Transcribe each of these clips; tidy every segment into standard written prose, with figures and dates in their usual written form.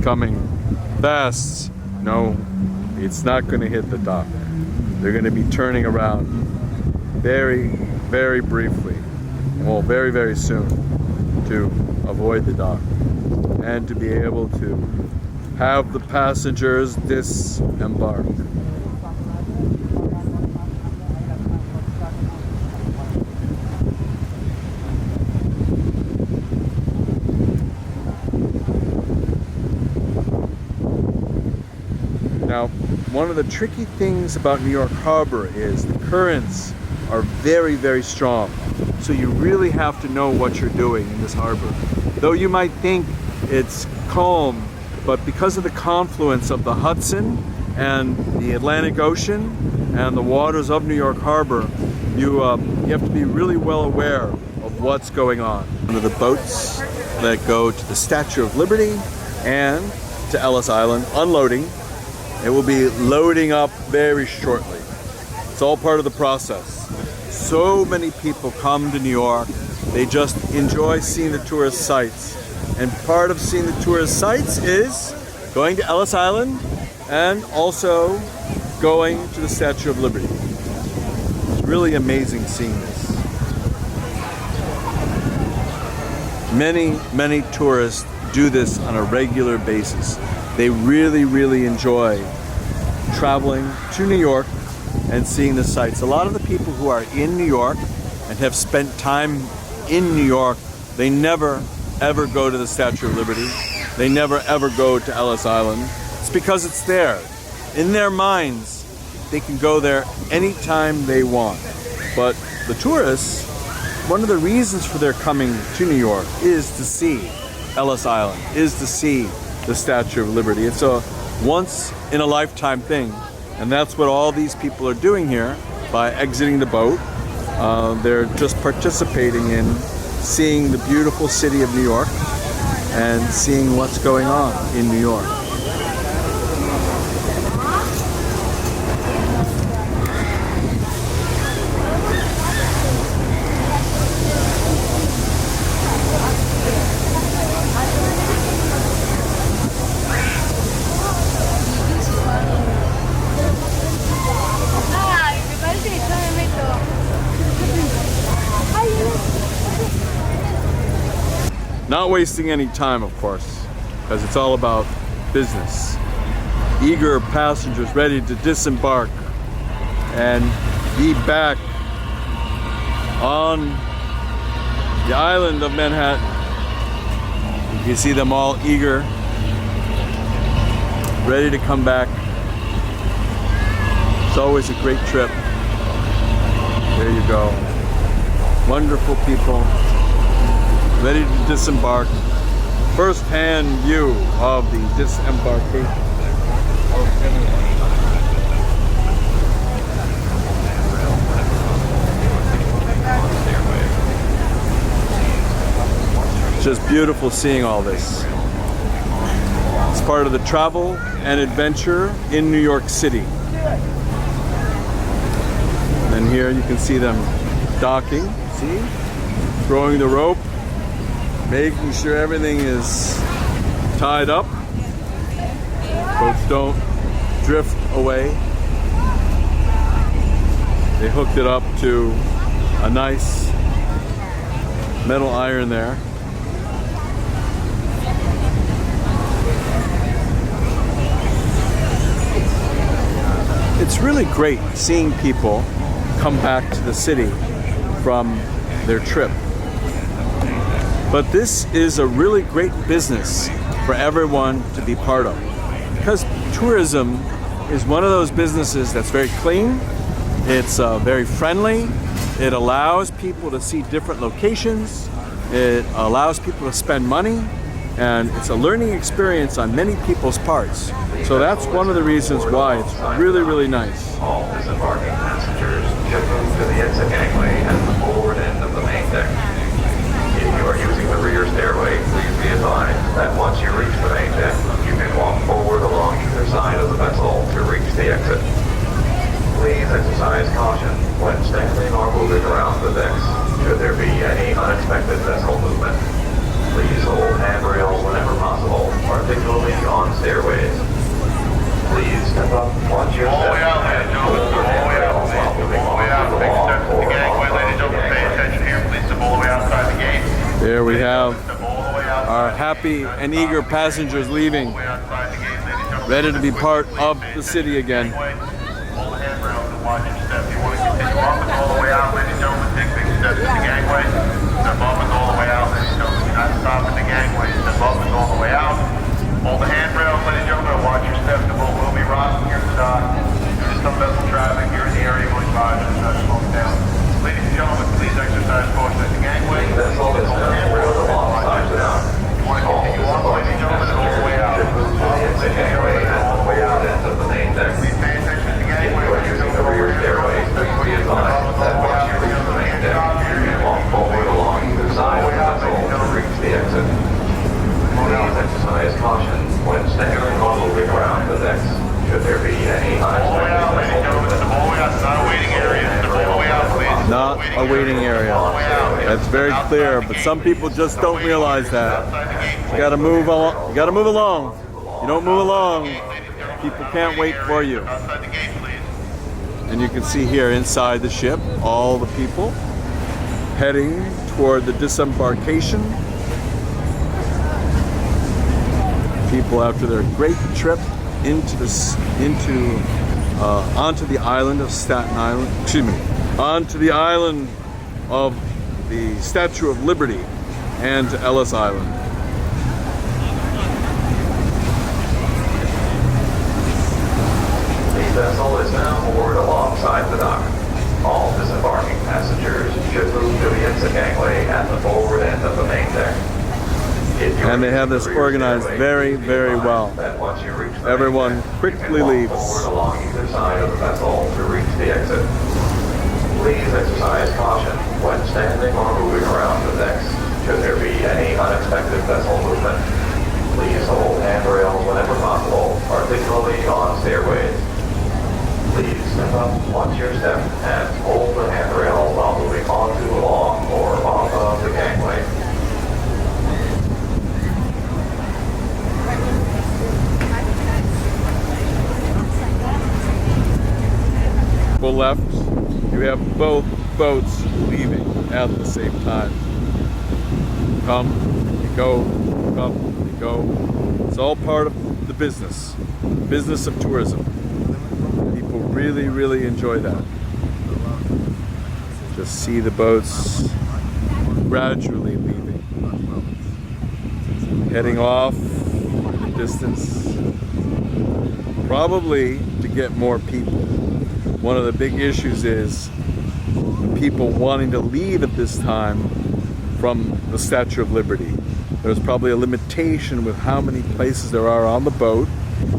coming fast. No, it's not going to hit the dock. They're going to be turning around very, very briefly, well, very, very soon, to avoid the dock and to be able to have the passengers disembark. Now, one of the tricky things about New York Harbor is the currents are very, very strong. So you really have to know what you're doing in this harbor. Though you might think it's calm, but because of the confluence of the Hudson and the Atlantic Ocean and the waters of New York Harbor, you have to be really well aware of what's going on. One of the boats that go to the Statue of Liberty and to Ellis Island, unloading. It will be loading up very shortly. It's all part of the process. So many people come to New York. They just enjoy seeing the tourist sites. And part of seeing the tourist sites is going to Ellis Island and also going to the Statue of Liberty. It's really amazing seeing this. Many, many tourists do this on a regular basis. They really, really enjoy traveling to New York and seeing the sights. A lot of the people who are in New York and have spent time in New York, they never ever go to the Statue of Liberty. They never ever go to Ellis Island. It's because it's there. In their minds, they can go there anytime they want. But the tourists, one of the reasons for their coming to New York is to see Ellis Island, is to see the Statue of Liberty. It's a once in a lifetime thing, and that's what all these people are doing here by exiting the boat. They're just participating in seeing the beautiful city of New York and seeing what's going on in New York. Not wasting any time, of course, because it's all about business. Eager passengers ready to disembark and be back on the island of Manhattan. You can see them all eager, ready to come back. It's always a great trip. There you go. Wonderful people, ready to disembark. First-hand view of the disembarkation. It's just beautiful seeing all this. It's part of the travel and adventure in New York City. And here you can see them docking, see? Throwing the rope, making sure everything is tied up. Boats don't drift away. They hooked it up to a nice metal iron there. It's really great seeing people come back to the city from their trip. But this is a really great business for everyone to be part of, because tourism is one of those businesses that's very clean, it's very friendly, it allows people to see different locations, it allows people to spend money, and it's a learning experience on many people's parts. So that's one of the reasons why it's really, really nice. All disembarking passengers should move to the exit gangway at the forward end of the main deck. If you are using the rear stairway, please be advised that once you reach the main deck, you can walk forward along either side of the vessel to reach the exit. Please exercise caution when standing or moving around the decks, should there be any unexpected vessel movement. Please hold handrails whenever possible, particularly on stairways. Please step up, watch your All the way step, out, ladies and gentlemen. Step all the way out, please. Step all the way out. Take a step to the gangway, ladies and gentlemen. Pay attention here, please. Step all the way outside the gate. There we have Step all the way outside our the happy gate. and eager passengers leaving, All the way outside the gate, ladies and gentlemen. ready to be Step part quickly, of please. the Pay city attention to the again. gangway. All the handrails and watch your step. You want to continue up and all the way out, ladies and gentlemen. Take big steps to the gangway. Step up and all the way out, ladies and gentlemen. Do not stop at the gangway. Step up and all the way out. Hold the handrails, ladies and gentlemen. Watch your step. The boat will be rocking here to There's some vessel traffic here in the area going by. Just slow down. Ladies and gentlemen, please exercise caution at the gangway. vessel is Hold the now handrails moored and watch alongside your the step. dock. You want to continue up, ladies and gentlemen, and all the way out. Should move to the exit gangway at the forward end of the main deck. Please pay attention to the If gangway. you are using the rear stairway, please be advised that once you reach the main deck, you can walk forward along either side of the vessel to reach the exit. Please exercise caution when standing on moving around the decks. Should there be any All the way out, ladies and gentlemen. unexpected Step all the way out. It's not a waiting area. Step all the way out, please. Not a waiting area. All the way out. That's very clear, but some people just don't realize that. Outside the gate, You gotta move along. You gotta move along. You don't move along, people can't wait for you. outside the gate, please. And you can see here inside the ship all the people heading toward the disembarkation. People after their great trip onto the island of Staten Island. Excuse me, onto the island of the Statue of Liberty and to Ellis Island. The vessel is now moored alongside the dock. All disembarking passengers should move to the exit gangway at the forward end of the main deck. If you are And they have using this the rear organized stairway, very, please be very advised well. that once you reach the Everyone main deck, you quickly can walk leaves. forward along either side of the vessel to reach the exit. Please exercise caution when standing or moving around the decks. Should there be any unexpected vessel movement, please hold handrails whenever possible, particularly on stairways. Please step up, watch your step, and hold the handrail while moving onto, along, or off of the gangway. Full left, you have both boats leaving at the same time. Come, you go, come, you go. It's all part of the business of tourism. People really, really enjoy that. Just see the boats gradually leaving, heading off in the distance, probably to get more people. One of the big issues is people wanting to leave at this time from the Statue of Liberty. There's probably a limitation with how many places there are on the boat,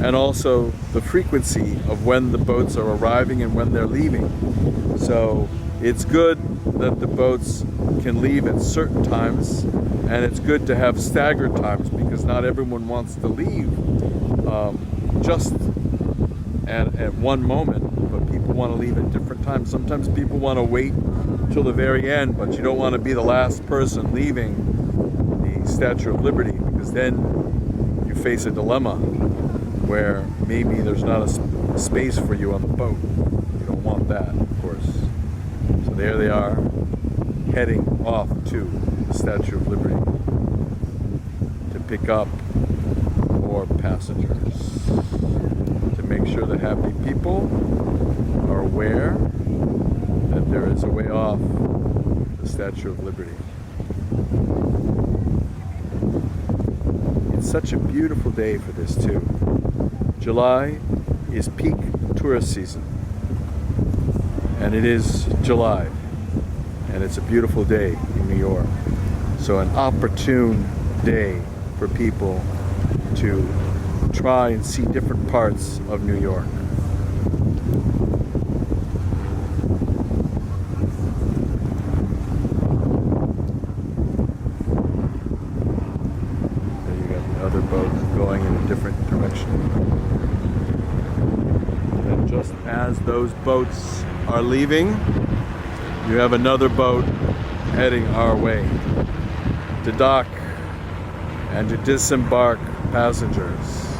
and also the frequency of when the boats are arriving and when they're leaving. So it's good that the boats can leave at certain times, and it's good to have staggered times because not everyone wants to leave just at one moment, but people want to leave at different times. Sometimes people want to wait till the very end, but you don't want to be the last person leaving the Statue of Liberty, because then you face a dilemma where maybe there's not a space for you on the boat. You don't want that, of course. So there they are, heading off to the Statue of Liberty to pick up more passengers, to make sure the happy people are aware that there is a way off the Statue of Liberty. It's such a beautiful day for this too. July is peak tourist season, and it is July, and it's a beautiful day in New York. So an opportune day for people to try and see different parts of New York. There you got the other boat going in a different direction. And just as those boats are leaving, you have another boat heading our way to dock and to disembark passengers.